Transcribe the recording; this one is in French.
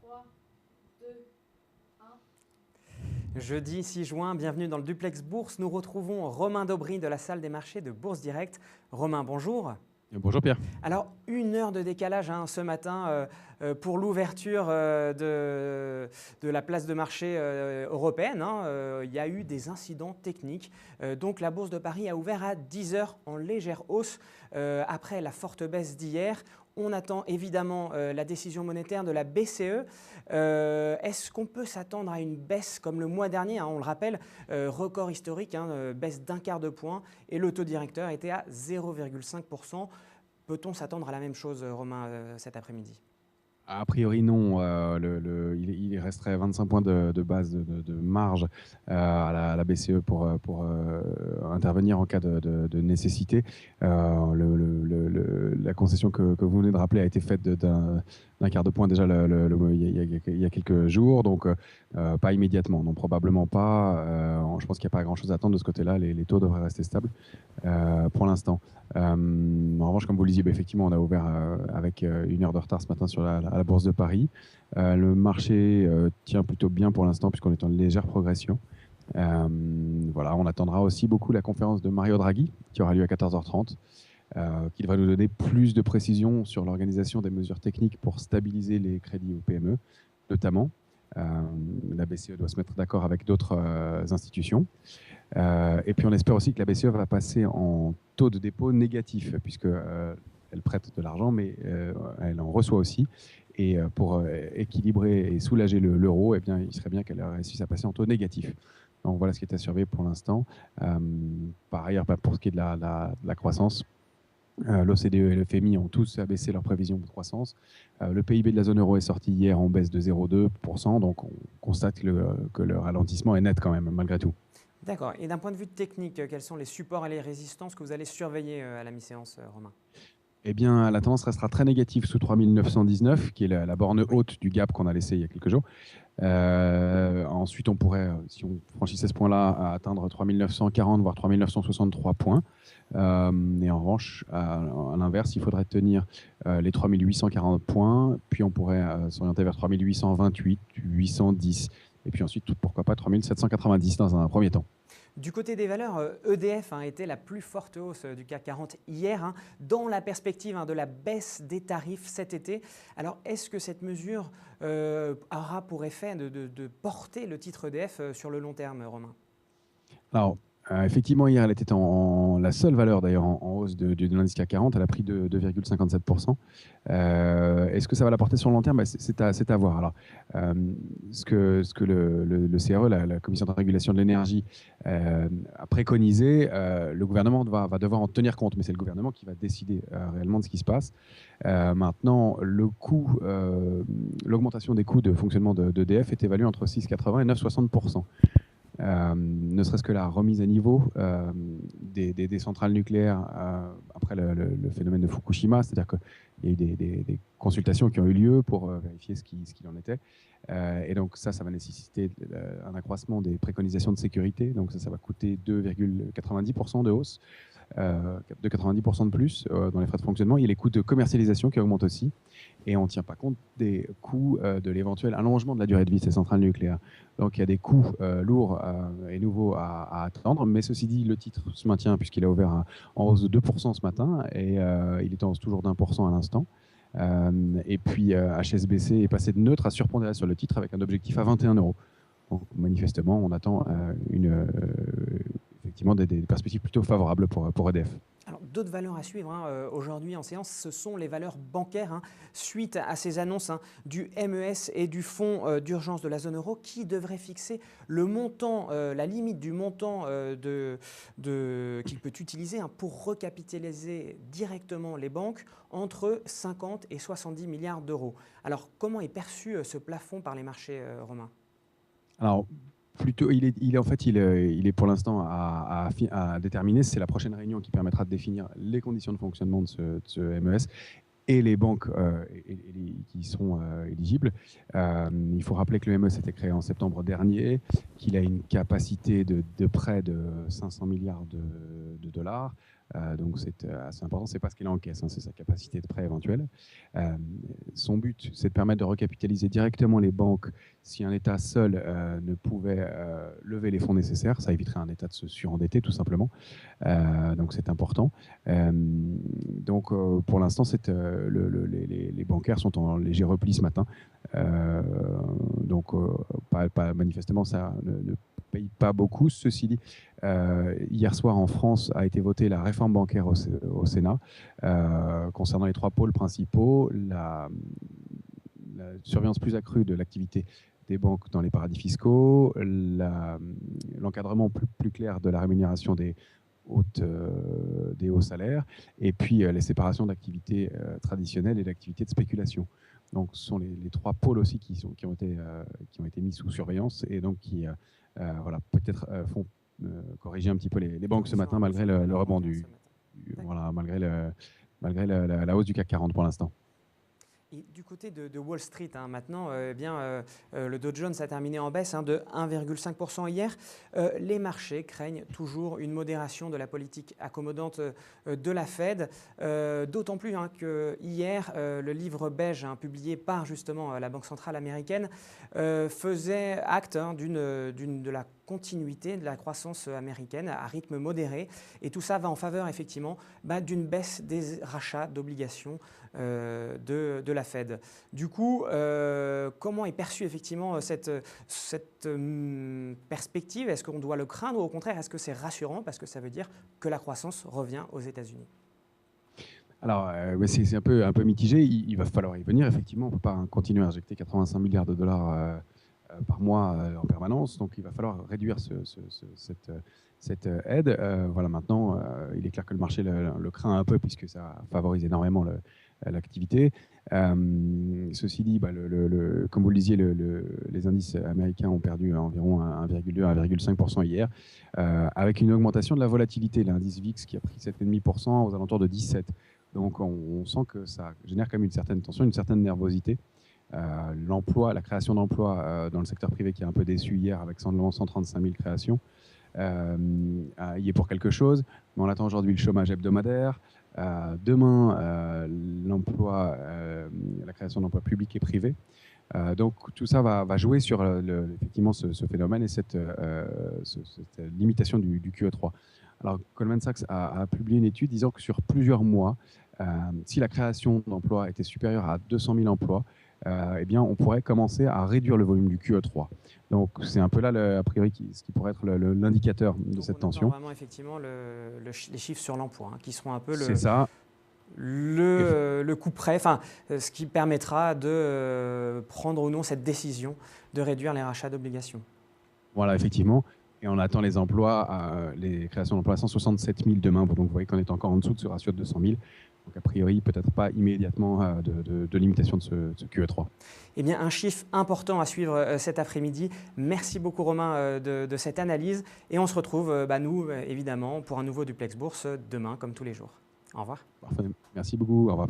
3, 2, 1. Jeudi 6 juin, bienvenue dans le Duplex Bourse. Nous retrouvons Romain Daubry de la salle des marchés de Bourse Direct. Romain, bonjour. Bonjour Pierre. Alors, 1 heure de décalage ce matin pour l'ouverture de la place de marché européenne. Il y a eu des incidents techniques. Donc, la Bourse de Paris a ouvert à 10 heures en légère hausse après la forte baisse d'hier. On attend évidemment la décision monétaire de la BCE. Est-ce qu'on peut s'attendre à une baisse comme le mois dernier, on le rappelle, record historique, baisse d'1/4 de point et le taux directeur était à 0,5%. Peut-on s'attendre à la même chose, Romain, cet après-midi ? A priori non, il resterait 25 points de base de marge à la BCE pour intervenir en cas de nécessité. La concession que vous venez de rappeler a été faite d'un quart de point déjà il y a quelques jours, donc pas immédiatement, non probablement pas. Je pense qu'il n'y a pas grand-chose à attendre de ce côté-là, les taux devraient rester stables pour l'instant. En revanche, comme vous le disiez, effectivement, on a ouvert avec 1 heure de retard ce matin à la Bourse de Paris. Le marché tient plutôt bien pour l'instant puisqu'on est en légère progression. Voilà, on attendra aussi beaucoup la conférence de Mario Draghi qui aura lieu à 14h30. Qui devrait nous donner plus de précisions sur l'organisation des mesures techniques pour stabiliser les crédits aux PME, notamment. La BCE doit se mettre d'accord avec d'autres institutions. Et puis on espère aussi que la BCE va passer en taux de dépôt négatif, puisqu'elle prête de l'argent, mais elle en reçoit aussi. Et pour équilibrer et soulager l'euro, eh bien, il serait bien qu'elle réussisse à passer en taux négatif. Donc voilà ce qui est à surveiller pour l'instant. Par ailleurs, pour ce qui est de la croissance, l'OCDE et le FMI ont tous abaissé leurs prévisions de croissance. Le PIB de la zone euro est sorti hier en baisse de 0,2%, donc on constate que le ralentissement est net quand même, malgré tout. D'accord. Et d'un point de vue technique, quels sont les supports et les résistances que vous allez surveiller à la mi-séance, Romain ? Eh bien, la tendance restera très négative sous 3919, qui est la borne haute du gap qu'on a laissé il y a quelques jours. Ensuite, on pourrait, si on franchissait ce point-là, atteindre 3940, voire 3963 points. Et en revanche, à l'inverse, il faudrait tenir les 3840 points, puis on pourrait s'orienter vers 3828, 810, et puis ensuite, pourquoi pas 3790 dans un premier temps. Du côté des valeurs, EDF a été la plus forte hausse du CAC 40 hier, dans la perspective de la baisse des tarifs cet été. Alors, est-ce que cette mesure aura pour effet de porter le titre EDF sur le long terme, Romain ? Alors, effectivement, hier, elle était la seule valeur d'ailleurs en hausse de l'indice CAC 40. Elle a pris de 2,57%. Est-ce que ça va la porter sur le long terme ? C'est à voir. Alors, ce que le CRE, la Commission de régulation de l'énergie, a préconisé, le gouvernement va devoir en tenir compte, mais c'est le gouvernement qui va décider réellement de ce qui se passe. Maintenant, l'augmentation des coûts de fonctionnement d'EDF est évaluée entre 6,80 et 9,60%. Ne serait-ce que la remise à niveau des centrales nucléaires après le phénomène de Fukushima, c'est-à-dire qu'il y a eu des consultations qui ont eu lieu pour vérifier ce qu'il en était. Et donc ça va nécessiter un accroissement des préconisations de sécurité. Donc ça va coûter 2,90% de hausse, de 90% de plus dans les frais de fonctionnement. Il y a les coûts de commercialisation qui augmentent aussi. Et on ne tient pas compte des coûts de l'éventuel allongement de la durée de vie de ces centrales nucléaires. Donc il y a des coûts lourds et nouveaux à attendre, mais ceci dit, le titre se maintient puisqu'il a ouvert en hausse de 2% ce matin et il est en hausse toujours d'1% à l'instant. Et puis HSBC est passé de neutre à surpondéré sur le titre avec un objectif à 21 €. Donc manifestement, on attend effectivement des perspectives plutôt favorables pour EDF. Alors, d'autres valeurs à suivre aujourd'hui en séance, ce sont les valeurs bancaires suite à ces annonces du MES et du fonds d'urgence de la zone euro qui devrait fixer le montant, la limite du montant qu'il peut utiliser pour recapitaliser directement les banques entre 50 et 70 milliards d'euros. Alors, comment est perçu ce plafond par les marchés, Romain ? Alors, plutôt, il est pour l'instant à déterminer. C'est la prochaine réunion qui permettra de définir les conditions de fonctionnement de ce MES et les banques qui sont éligibles. Il faut rappeler que le MES a été créé en septembre dernier, qu'il a une capacité de prêt de 500 milliards de dollars, Donc c'est assez important. C'est pas ce qu'il encaisse, hein, c'est sa capacité de prêt éventuelle. Son but, c'est de permettre de recapitaliser directement les banques si un État seul ne pouvait lever les fonds nécessaires. Ça éviterait un État de se surendetter, tout simplement. Donc c'est important. Donc pour l'instant, les bancaires sont en léger repli ce matin. Donc manifestement, ça ne paye pas beaucoup. Ceci dit, hier soir en France a été votée la réforme bancaire au Sénat concernant les 3 pôles principaux, la surveillance plus accrue de l'activité des banques dans les paradis fiscaux, l'encadrement plus clair de la rémunération des hauts salaires, et puis les séparations d'activités traditionnelles et d'activités de spéculation. Donc ce sont les 3 pôles aussi qui ont été mis sous surveillance et donc qui voilà, peut-être font corriger un petit peu les banques ce matin malgré le rebond malgré la hausse du CAC 40 pour l'instant. Et du côté de Wall Street, maintenant, le Dow Jones a terminé en baisse de 1,5% hier. Les marchés craignent toujours une modération de la politique accommodante de la Fed, d'autant plus que hier, le livre beige publié par justement la Banque centrale américaine faisait acte de la continuité de la croissance américaine à rythme modéré. Et tout ça va en faveur effectivement d'une baisse des rachats d'obligations de la Fed. Du coup, comment est perçue effectivement cette perspective? Est-ce qu'on doit le craindre ou au contraire, est-ce que c'est rassurant parce que ça veut dire que la croissance revient aux États-Unis? Alors, c'est un peu mitigé. Il va falloir y venir, effectivement. On ne peut pas continuer à injecter 85 milliards de dollars par mois en permanence. Donc, il va falloir réduire cette aide. Voilà, maintenant, il est clair que le marché le craint un peu puisque ça favorise énormément l'activité. Ceci dit, comme vous le disiez, les indices américains ont perdu environ 1,2 à 1,5% hier, avec une augmentation de la volatilité. L'indice VIX qui a pris 7,5% aux alentours de 17. Donc on sent que ça génère quand même une certaine tension, une certaine nervosité. La création d'emplois dans le secteur privé qui est un peu déçu hier avec seulement 135 000 créations, y est pour quelque chose. Mais on attend aujourd'hui le chômage hebdomadaire. Demain, la création d'emplois publics et privés. Donc tout ça va jouer sur effectivement ce phénomène et cette limitation du QE3. Alors Goldman Sachs a publié une étude disant que sur plusieurs mois, si la création d'emplois était supérieure à 200 000 emplois, eh bien, on pourrait commencer à réduire le volume du QE3. Donc, c'est un peu là, a priori, ce qui pourrait être l'indicateur de cette tension. On attend vraiment effectivement les chiffres sur l'emploi, qui seront un peu le coup près, ce qui permettra de prendre ou non cette décision de réduire les rachats d'obligations. Voilà, effectivement. Et on attend les créations d'emplois à 167 000 demain. Donc, vous voyez qu'on est encore en dessous de ce ratio de 200 000. Donc, a priori, peut-être pas immédiatement de limitation de ce QE3. Eh bien, un chiffre important à suivre cet après-midi. Merci beaucoup, Romain, de cette analyse. Et on se retrouve, nous, évidemment, pour un nouveau Duplex Bourse demain, comme tous les jours. Au revoir. Parfait. Merci beaucoup. Au revoir.